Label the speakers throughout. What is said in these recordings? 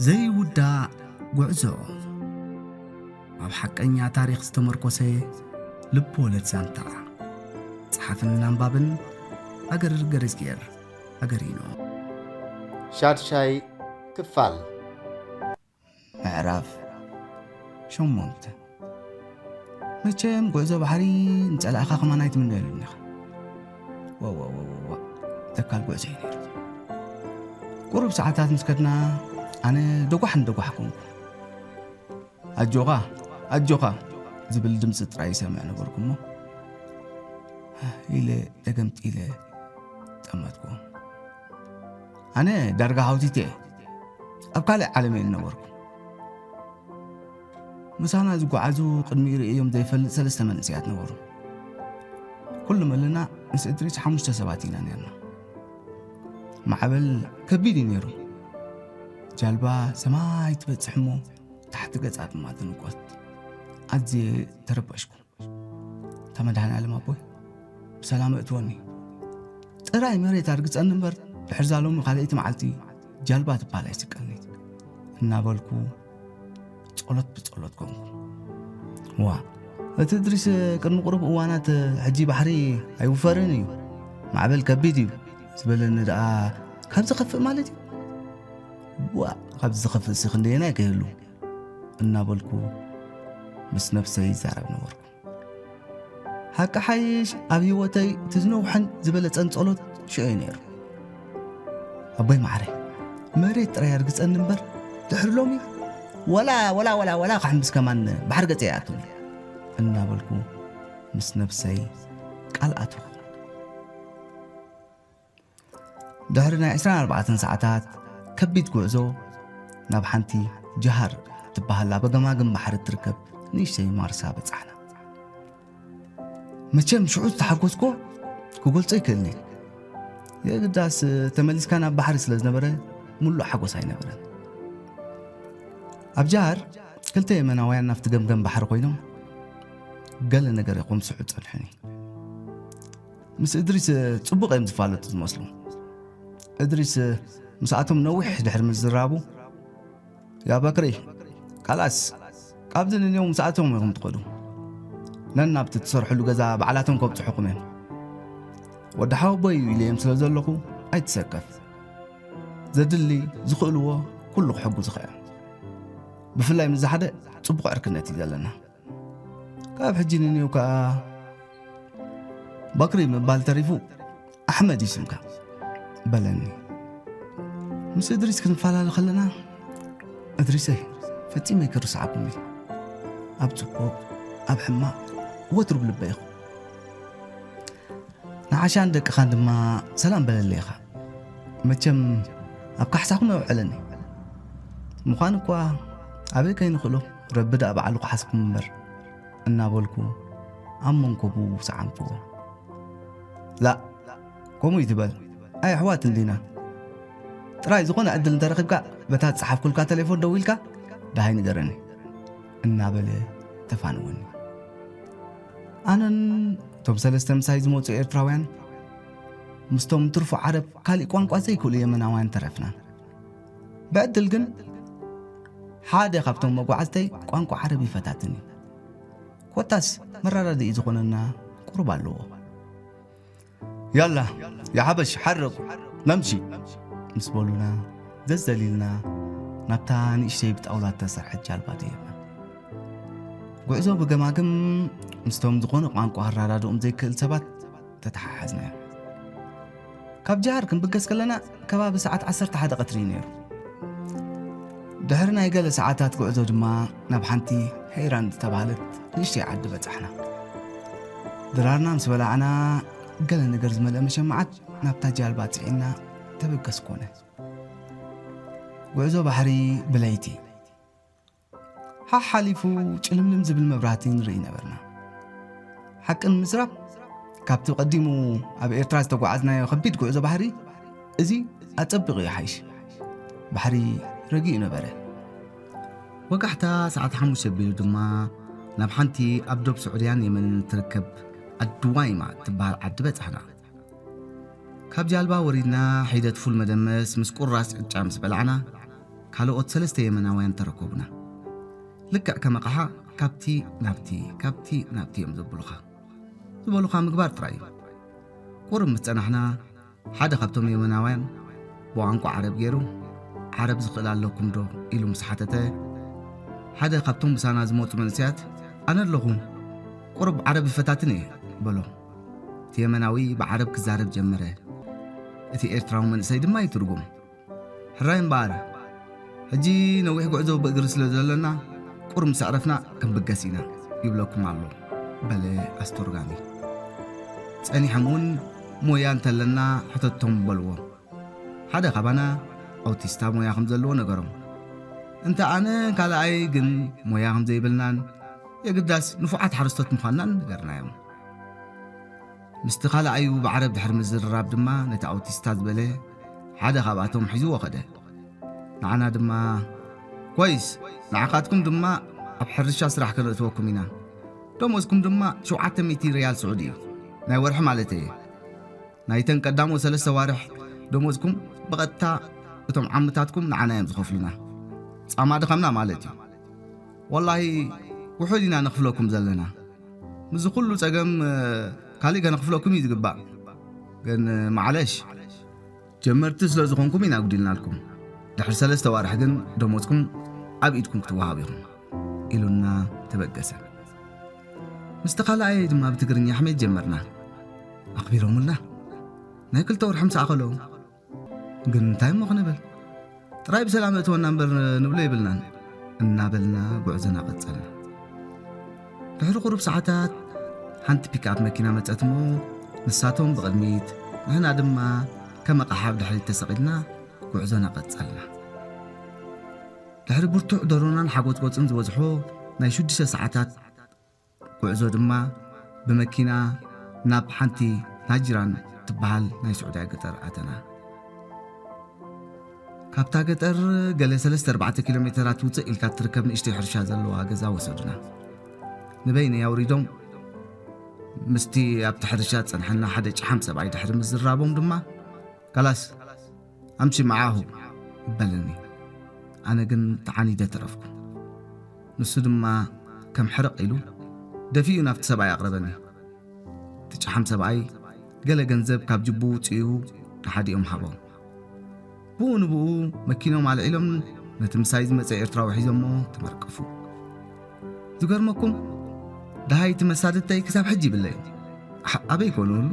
Speaker 1: زي ودا قعزو أب حقنيا تاريخ استمركوسي لبولت سانتا صحافنا بابن أجر جرزجير أجرينو
Speaker 2: شارشاي كفال
Speaker 1: معرف شو مونت مچم قعزو بحري نسأل أخاك ما نايت من اللي و تكال قعزيني قرب ساعات مسكتنا أنا دقوحكم أجوغا زبل دمس تراي سمعنا بركم إلى دقمت إلى تمتكم أنا درجة هاوتيتي أبقى عالمين نوركم مسانا زقو عزو قدمي رئيهم زي فل سلسة من سيات نورو كل ما لنا مس إدريس حمشت سباتينا نيرنا معبل كبيدي نيرو جالبا سماي تبتسحمو تحت قصات ما تنقوت أزي تربشكم تمدحنا على ما بوي بسلام اتوني تراي مريت أرقص النمبر بحرزالهم خاليت معلتي جالبا تبالاي سكني نابلكو بتصولتكم وا تدرس كن قرب اوانات حجي بحري ايوفرني معبل كبيدي زبلن دا كم زخف مالتي وا كم زخف سخندينا كيلو النابلكو مس نفسي زارب نوركم حق حيش ابي وتي تزنوحن زبلت انصلوت شي نير ابي معري مريت راي ارقص النمبر تحرلومي ولا خمس كمان بحر قطيعاتهم النابلكو مس نفسي قالاتو دهرنا 24 ساعات كبيت قعزو ناب حنتي جهر تبهلا بقماقم بحر تركب نيشتي مارسا بصحنا مچم شعور تحقوسكو كقولت يكلني يا قداس تملس كان بحر سلازنبره ملو حقوس هينبره أبجار كلت يمنا ويا نفط جم بحر قينهم قال نجار يقوم سعود صالحني مس إدريس تبغى يمتفالت المسلم إدريس مساعتهم نوح دحر من الزرابو يا بكري خلاص قابلن اليوم مساعتهم يقوم تقولوا لأن بتتصرحوا له جزاء بعلاتهم كوب حكمهم ودحاو بي اللي يمسل زلقوا أي تسقف زد اللي زخلوه كله حقه زخير بفلاي من زحدة صبغ عركنتي دلنا كيف حجيني وكا بكري من بالتريفو أحمد يسمك بلني مس إدريس كن فعلا خلنا إدريسي فتي ما يكرس عقمي أبتبوك أبحما وترب لبيخ عشان دك خاندما سلام بلليخا متشم أبقى حساكم يوعلني مخانكوا أبي كاين خلو ربدا بعلق حسب منبر النابلكو أمنكو سعنكو لا كومو يتبال أي حوات لينا تراي زغونا أدل نترقبك بتات صحف كل تليفون دويلك ده هاي نقرني النابلة تفانوني أنا توب سلستم سايز موتو إيرتراوين مستوم ترفع عرب كالي قوانقوا زي كل يمناوين ترفنا بعد الجن حادي خبتم مقعدتي قوانقوا عربي فتاتني كوتاس مرة ردي يزغوننا قرب اللو يلا يا حبش حركوا نمشي مسبولونا دزليلنا نبتان إشتي بتأولاد تسر حجال باديبنا قعزو بقماقم مستوم زغون قوانقوا هرارادو زي كل سبات تتححزنا كاب جهر كن بقس كلنا كباب ساعات 11 قطرينير دهرنا يقال ساعاتات قعدو دما نبحنتي حيران تبالت نشتي عد بتحنا درارنا مسبلعنا قال نقرز ملأ مشمعات نبتا جالبات عنا تبقس كونه قعدو بحري بلايتي حاليفو چلملم زبل مبراتين رئينا برنا حق المزراب كابتو قديمو أب إيرتراز تقعدنا يخبيت قعزو بحري إزي أتطبق يحيش بحري رقينا بره وقحتا ساعة حموش بيلو دما نبحنتي أبدو بسعوديان يمن تركب الدوايمة تبال عدبت احنا كاب جالبا وريدنا حيدة فول مدمس مسكور راس عجامس بلعنا ካልኦት 3 የመናውያን ተረከቡና ልክዕ ከመቕሓ ካብቲ ናብቲ እዮም ዝበሉኻ ምግባር ጥራይ ቁርብ ምስ ፀናሕና ሓደ ካብቶም የመናውያን ብቋንቋ ዓረብ ገይሩ ዓረብ ዝኽእል ኣለኩም ዶ ኢሉ ምስ ሓተተ ሓደ ካብቶም ምሳና ዝመፁ መንእስያት ኣነ ኣለኹ ቁርብ ዓረብ ይፈታትን እየ በሎ እቲ የመናዊ ብዓረብ ክዛረብ ጀመረ እቲ ኤርትራዊ መንእሰይ ድማ ይትርጉም ሕራይ እምበኣር ሕጂ ነዊሕ ጉዕዞ ብእግሪ ስለ ዘለና ቁርብ ምስ ኣዕረፍና ክንብገስ ኢና ይብለኩም ኣሎ በለ ኣስተርጓሚ ፀኒሖም እውን ሞያ እንተለና ሕተቶም በልዎ ሓደ ኻባና ኣውቲስታ ሞያ ከም ዘለዎ ነገሮም እንተ ኣነ ካልኣይ ግን ሞያ ከም ዘይብልናን የግዳስ ንፉዓት ሓረስቶት ምዃንናን ነገርናዮም ምስቲ ካልኣዩ ብዓረብ ድሕሪ ምዝርራብ ድማ ነቲ ኣውቲስታ ዝበለ ሓደ ካብኣቶም ሒዝዎ ኸደ ንዓና ድማ ኮይስ ንዓኻትኩም ድማ ኣብ ሕርሻ ስራሕ ክንእትወኩም ኢና ደሞዝኩም ድማ 700 ሪያል ስዑዲ እዩ ናይ ወርሒ ማለት እየ ናይተን ቀዳሞ 3 ዋርሕ ደሞዝኩም ብቐጥታ እቶም ዓምታትኩም ንዓና እዮም ዝኸፍሉና ፃማ ድኸምና ማለት እዩ ወላሂ ውሑድ ኢና ነኽፍለኩም ዘለና ምዝ ኩሉ ፀገም ካሊእ ከነኽፍለኩም እዩ ዝግባእ ግን ማዕለሽ ጀመርቲ ስለ ዝኾንኩም ኢና ጉዲልናልኩም ድሕሪ 3 ዋርሕ ግን ደሞዝኩም ኣብ ኢድኩም ክትወሃብ ኢኹም ኢሉና ተበገሰ ምስቲ ካልኣይ ድማ ብትግርኛ ኣሕመድ ጀመርና ኣኽቢሮሙልና ናይ 2 ወርሒ ምሳእ ከለዉ ግን እንታይ እሞ ክንብል ጥራይ ብሰላም እትወና እምበር ንብሎ ይብልናን እናበልና ጉዕዞና ቀፀልና ድሕሪ ቁሩብ ሰዓታት ሓንቲ ፒክኣፕ መኪና መፀት እሞ ንሳቶም ብቕድሚት ንሕና ድማ ከም ኣቕሓ ብድሕሪት ተሰቒልና ጉዕዞና ቀፀልና ድሕሪ ብርቱዕ ደሮናን ሓጎት ቆፅን ዝበዝሖ ናይ 6 ሰዓታት ጉዕዞ ድማ ብመኪና ናብ ሓንቲ ናጅራን ትበሃል ናይ ስዑድያ ገጠር ኣተና ካብታ ገጠር ገለ 3-4 ኪሎ ሜትራት ውፅእ ኢልካ ትርከብ ንእሽተይ ሕርሻ ዘለዋ ገዛ ወሰዱና ንበይነ ያውሪዶም ምስቲ ኣብቲ ሕርሻ ፀንሐና ሓደ ጭሓም ሰብኣይ ድሕሪ ምዝራቦም ድማ ካላስ ኣምሺ መዓሁ ይበለኒ ኣነ ግን ተዓኒደ ተረፍኩ ንሱ ድማ ከም ሕርቕ ኢሉ ደፊኡ ናብቲ ሰብኣይ ኣቕረበኒ እቲ ጭሓም ሰብኣይ ገለ ገንዘብ ካብ ጅቡ ውፅኡ ንሓዲኦም ሃቦም ብኡ ንብኡ መኪኖም ኣልዒሎም ነቲ ምሳይ ዝመፀ ኤርትራዊ ሒዞሞ ተመርቀፉ ዝገርመኩም ድሃይቲ መሳድተይ ክሳብ ሕጂ ይብለይ ኣበይ ኮኑ ህሉ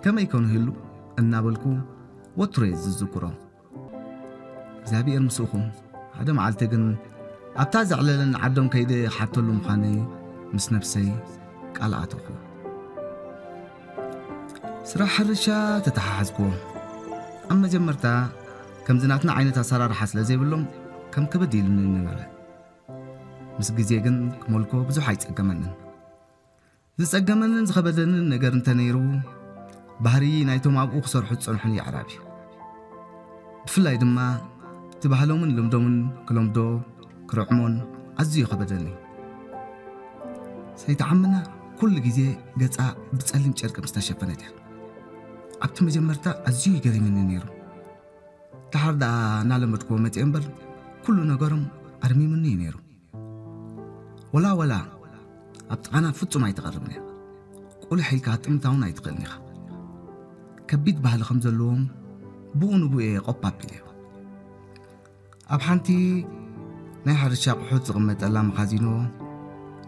Speaker 1: ከመይ ኮኑ ህሉ እናበልኩ ወትሮ ዝዝክሮም እግዚኣብሔር ምስኡኹም ሓደ መዓልቲ ግን ኣብታ ዘዕለለን ዓዶም ከይደ ሓተሉ ምዃነይ ምስ ነፍሰይ ቃል ኣተኹ ስራሕ ሕርሻ ተተሓሓዝክዎ ኣብ መጀመርታ ከም ዝናትና ዓይነት ኣሰራርሓ ስለ ዘይብሎም ከም ከበድ ኢሉኒ ነበረ ምስ ግዜ ግን ክመልኮ ብዙሕ ኣይፀገመንን ዝፀገመንን ዝኸበደንን ነገር እንተነይሩ ባህሪ ናይቶም ኣብኡ ክሰርሑ ዝፀንሑን ይዕራብ እዩ ብፍላይ ድማ እቲ ባህሎምን ልምዶምን ክለምዶ ክረዕሞን ኣዝዩ ይኸበደኒ ሰይተዓምና ኩሉ ግዜ ገፃ ብፀሊም ጨርቂ ምስተሸፈነት እያ ኣብቲ መጀመርታ ኣዝዩ ይገሪምኒ ነይሩ ድሓር ደኣ እናለመድክዎ መፅአ እምበር ኩሉ ነገሮም ኣርሚሙኒ እዩ ነይሩ ወላ ኣብ ጥቓና ፍጹም ኣይትቐርብን እያ ቁልሕ ኢልካ ጥምታውን ኣይትኽእልን ኢኻ ከቢድ ባህሊ ከም ዘለዎም ብኡ ንብኡ እየ ቆጳ ኣቢለ ኣብ ሓንቲ ናይ ሕርሻ ኣቑሑት ዝቕመጠላ መኻዚኖ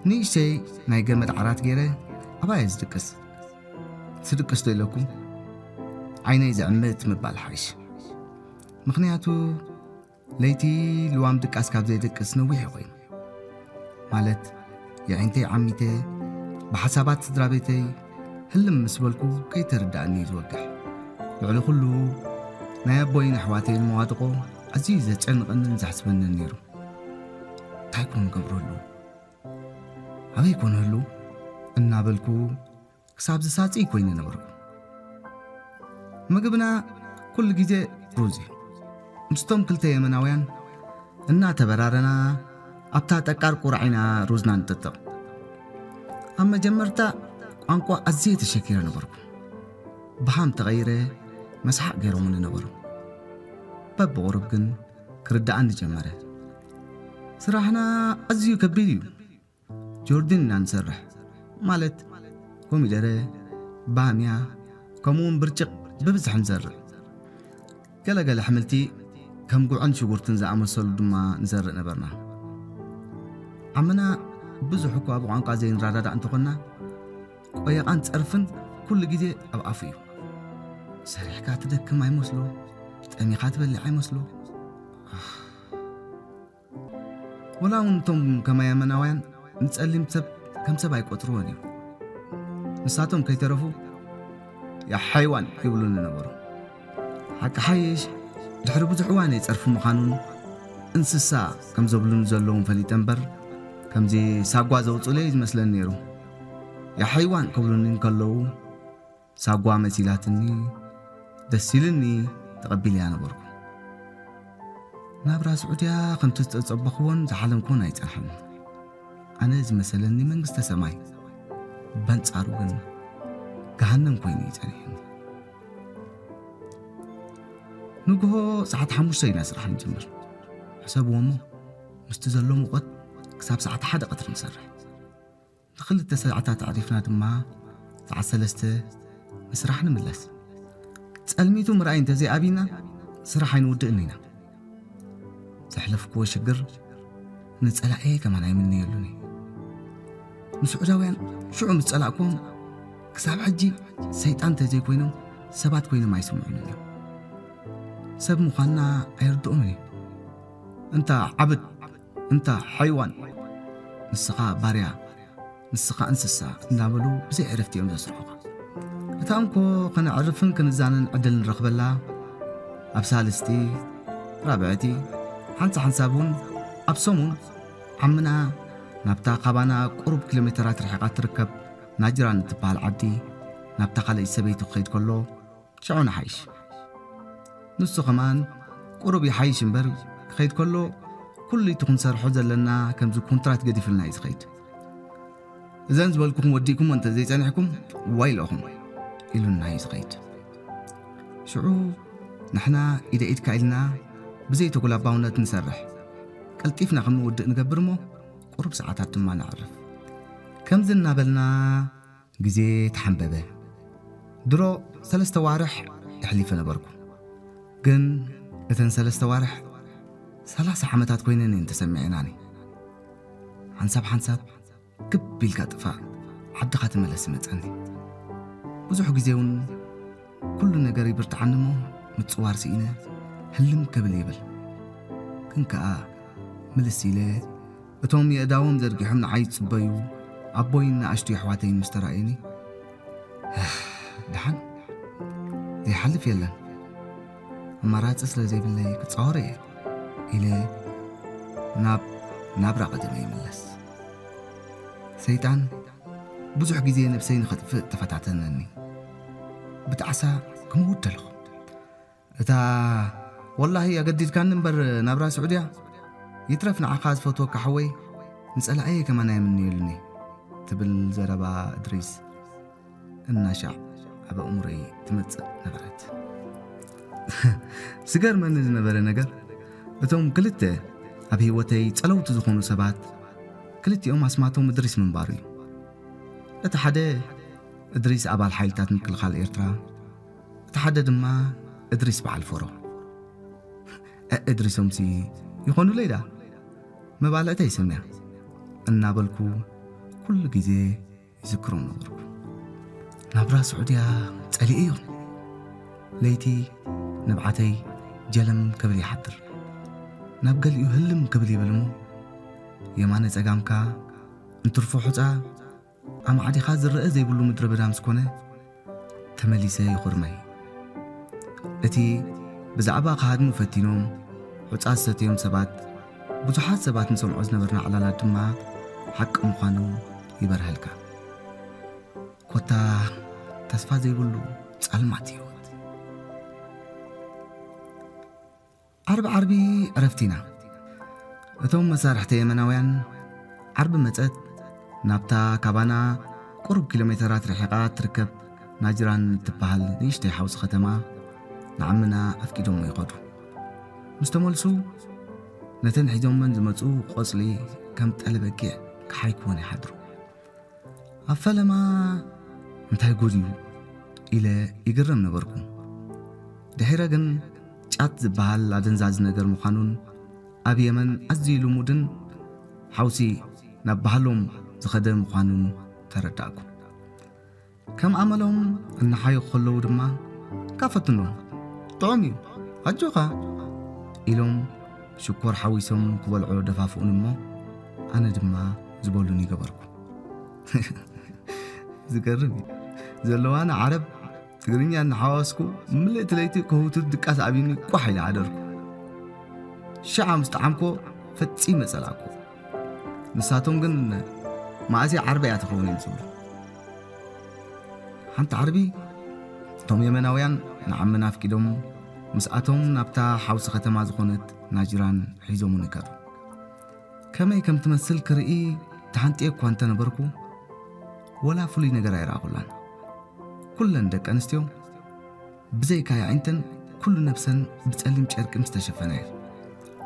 Speaker 1: ንእሽተይ ናይ ገመድ ዓራት ገይረ ኣባየ ዝድቅስ ዶ ኢለኩም ዓይነይ ዘዕምት ምባል ሓይሽ ምኽንያቱ ለይቲ ልዋም ድቃስ ካብ ዘይድቅስ ነዊሕ ኮይኑ ማለት የዓይንተይ ዓሚተ ብሓሳባት ስድራ ቤተይ ህልም ምስ በልኩ ከይተረዳእኒ ዝወግሕ ልዕሊ ኩሉ ናይ ኣቦይን ኣሕዋተይን መዋድቆ ኣዝዩ ዘጨንቕንን ዘሕስበንን ነይሩ እንታይ ኮኑ ገብረሉ ኣበይ ኮነሉ እናበልኩ ክሳብ ዝሳፅይ ኮይኑ ነበርኩ ምግብና ኩሉ ግዜ ሩዝ እዩ ምስቶም 2 የመናውያን እናተበራረና ኣብታ ጠቃር ቁራዒና ሩዝና ንጥጥቕ ኣብ መጀመርታ ቋንቋ ኣዝየ ተሸኪረ ነበርኩ ብሃም ተቐይረ መስሓቅ ገይሮሙኒ ነበሩ በብቑርብ ግን ክርዳእን ጀመረ ስራሕና ኣዝዩ ከቢድ እዩ ጆርዲን ኢና ንሰርሕ ማለት ኮሚደረ ባምያ ከምኡውን ብርጭቕ ብብዝሕ ንዘርእ ገለገለ ኣሕምልቲ ከም ጉዕን ሽጉርትን ዝኣመሰሉ ድማ ንዘርእ ነበርና ዓመና ብዙሕ እኳ ብቋንቋ ዘይንረዳዳእ እንተኾንና ቆየቓን ፀርፍን ኩሉ ግዜ ኣብ ኣፉ እዩ ሰሪሕካ ትደክም ኣይመስሎ ጠሚኻ ትበልዕ ኣይመስሎ ወላ እውን እቶም ከማያመናውያን ንፀሊም ሰብ ከም ሰብ ኣይቆጥርዎን እዩ ንሳቶም ከይተረፉ ያ ሓይዋን ይብሉን ነበሩ ሓቂ ሓይሽ ድሕሪ ብዙሕ እዋን የፀርፊ ምዃኑን እንስሳ ከም ዘብሉን ዘለውን ፈሊጠ እምበር ከምዚ ሳጓ ዘውፅለ ዝመስለኒ ነይሩ ያ ሓይዋን ክብሉኒ እንከለዉ ሳጓ መሲላትኒ ደስ ኢልኒ ተቐቢልያ ነበርኩ ናብራ ስዑድያ ከምቲ ዝፀበኽዎን ዝሓለምክዎን ኣይፀንሐን ኣነ ዝመሰለኒ መንግስተ ሰማይ በንጻሩ ግን ገሃነም ኮይኑ ይጸኒሕኒ ንግሆ ሰዓት 5 ኢና ስራሕ ንጅምር ሕሰብዎ እሞ ምስቲ ዘሎ ሙቐት ክሳብ ሰዓት 1 ቀትሪ ንሰርሕ ንኽልተ ሰዓታት ኣዕሪፍና ድማ ሰዓት 3 ንስራሕ ንምለስ ጸልሚቱ ምርኣይ እንተዘይኣብና ስራሕ ኣይንውድእን ኢና ዘሕለፍክዎ ሽግር ንጸላኤ ከማን ኣይምንየሉኒ ንስዑዳውያን ሽዑ ምስ ጸላእክዎም ክሳብ ሕጂ ሰይጣን ተዘይኮይኖም ሰባት ኮይኖም ኣይስምዑን እዮም ሰብ ምዃንና ኣይርድኦምን እዩ እንታ ዓብድ እንታ ሓይዋን ንስኻ ባርያ ንስኻ እንስሳ እናበሉ ብዘይ ዕረፍቲ እዮም ዘስርሑኻ እታ እንኮ ከነዕርፍን ክንዛነን ዕድል ንረኽበላ ኣብ ሳልስቲ ራብዕቲ ሓንሳብ እውን ኣብ ሰሙን ዓምና ናብታ ካባና ቁሩብ ኪሎሜተራት ርሒቓ ትርከብ ናጅራን እትበሃል ዓዲ ናብታ ካልእ ሰበይቲ ክኸይድ ከሎ ሽዑ ንሓይሽ ንሱ ኸማን ቁሩብ ይሓይሽ እምበር ክኸይድ ከሎ ኩሉ እቲ ክንሰርሖ ዘለና ከምዚ ኮንትራት ገዲፍልና እዩ ዝኸይድ እዘን ዝበልኩኩም ወዲእኩም እንተ ዘይጸኒሕኩም ዋይለኹም ኢሉና እዩ ዝኸይድ ሽዑ ንሕና ኢደ ኢድካ ኢልና ብዘይተጉላባውነት ንሰርሕ ቀልጢፍና ከም ንውድእ ንገብር እሞ ቁሩብ ሰዓታት ድማ ንዕርፍ ከምዚ እናበልና ግዜ ተሓንበበ ድሮ 3 ዋርሕ ይሕሊፈ ነበርኩ ግን እተን 3 ዋርሕ 30 ዓመታት ኮይነን እየን ተሰሚዐናኒ ሓንሳብ ክብ ኢልካ ጥፋእ ዓድኻ ትመለስ መፀኒ ብዙሕ ግዜ እውን ኩሉ ነገር ይብርትዓኒ እሞ ምፅዋር ስኢነ ህልም ከብል ይብል ግን ከዓ ምልስ ኢለ እቶም የእዳዎም ዘርጊሖም ንዓይ ጽበዩ ኣቦይን ንኣሽቱ ኣሕዋተይን ምስ ተራእዩኒ ድሓን ዘይሓልፍ የለን ኣማራፂ ስለ ዘይብለይ ክፃወረ እየ ኢለ ናብራ ቀደመ ይምለስ ሰይጣን ብዙሕ ግዜ ነብሰይ ንኸጥፍእ ተፈታተነኒ ብጣዕሳ ክምውድ ኣለኹ እታ ወላሂ ኣገዲድካኒ እምበር ናብራ ስዑድያ ይትረፍ ንዓኻ ዝፈትወካ ሓወይ ንጸላእየ ከማን ኣይምንየሉኒ ትብል ዘረባ እድሪስ እናሻዕ ኣብ ኣእሙሮይ ትመጽእ ነበረት ዝገርመኒ ዝነበረ ነገር እቶም ክልተ ኣብ ህይወተይ ጸለውቲ ዝኾኑ ሰባት ክልቲኦም ኣስማቶም እድሪስ ምንባሩ እዩ እቲ ሓደ እድሪስ ኣባል ሓይልታት ምክልኻል ኤርትራ እቲ ሓደ ድማ እድሪስ በዓል ፈሮ እድሪሶምሲ ይኾኑ ለይዳ መባልዕተ ይስምያ እናበልኩ ኩሉ ግዜ ይዝክሮም ነበርኩ ናብራ ስዑድያ ጸሊእ እዮም ለይቲ ነብዓተይ ጀለም ክብል ይሓድር ናብ ገሊኡ ህልም ክብል ይብል እሞ የማነ ጸጋምካ እንትርፎ ሑፃ ኣማዕዲኻ ዝርአ ዘይብሉ ምድረ በዳ ምስ ኮነ ተመሊሰ ይኹርመይ እቲ ብዛዕባ ካሃድሙ ፈቲኖም ሑፃ ዝሰትዮም ሰባት ብዙሓት ሰባት ንሰምዖ ዝነበርና ዕላላት ድማ ሓቂ ምዃኑ ይበርሃልካ ኮታ ተስፋ ዘይብሉ ጻልማት ህይወት ዓርቢ ዕረፍቲና እቶም መሳርሕቲ የመናውያን ዓርቢ መፀት ናብታ ካባና ቁሩብ ኪሎሜተራት ርሒቓ ትርከብ ናጅራን እትበሃል ንእሽተይ ሓውሲ ከተማ ንዓምና ኣፍቂዶሞ ይኸዱ ምስ ተመልሱ نتن حيزون من زمتو قصلي كم تقلبك كحيكون يحضروا أفلما انتهي قوليو إلى يقرم نبركم دحيرا جن جات زبال عدنزاز نجر مخانون أبي يمن أزيلو مدن حوسي نبهلهم زخدم مخانون ترداكم كم عملهم أن حيو خلو دما كافتنهم طعمي أجوغا إلهم شكور حويسهم كبالعو دفافون مو أنا دما زبولوني قبركم ذكرني زلوانا عرب تقريني أن حواسكو ملئت ليتي كهوتر دكاس عبيني كوحي لعدركو شعا مستعامكو فتسي مسألاكو نساتهم قن معازي عربي أتخوني نسول حانت عربي توم يمناويان نعمنا في كدوم مسأتهم نبتا حوس ختما زخونت ناجران حيزومو نكارو كما يكم تمثل كرئي تحانت إيكو أنت نبركو ولا فلي نقر عراقلان كلن دك أنستيو بزي كايا عينتن كل نفسن بتسألي مشارك مستشفناير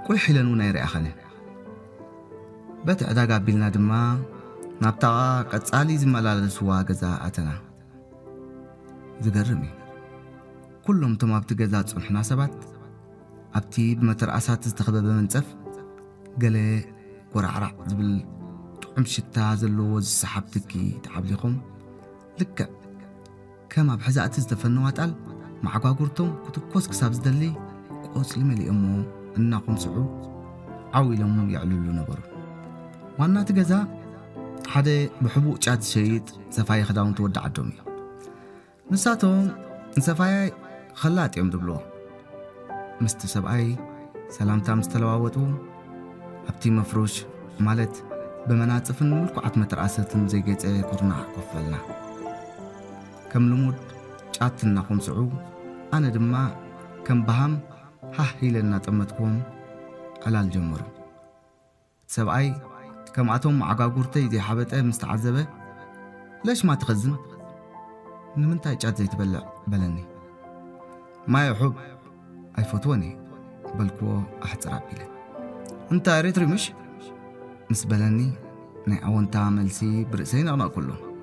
Speaker 1: كل حيلانونا يري أخاني بات عداقا بيلنا دما نابتا قد سالي زمالا لسوا قزا أتنا زقرمي كلهم تما بتقزات صنح ناسبات أبتي بمترأسات استخبب منصف قالي ورعرع زبل طعم شتا زلو سحبتكي تعبليكم لك كما بحزات استفنوات قال مع قاقورتهم كتكوس كساب زدلي قوس لملي أمو إناكم سعو عويلهم يعللو نبرو وانا تقزا حدا بحبوق جاد شيد سفاي خداون تودع عدومي نساتهم سفاي خلات يوم دبلو مست سبعي سلامتا مستلواوتو أبتي مفروش مالت بمناطفن ملكوعات مترأستن زي جيت كورنا قفلنا كم لمود جاتنا قوم سعو أنا دما كم بهم هاي لنا تمتكم على الجمر سبعي كم عتهم عقاقورتي دي حبت مستعذبة ليش ما تخزن نمنتاي جات زي تبلع بلني ما يحب أي فوتوني بلكو أحد رابيله انت ريتري مش نسبلني ناي أونتا ملسي برسين أنا كله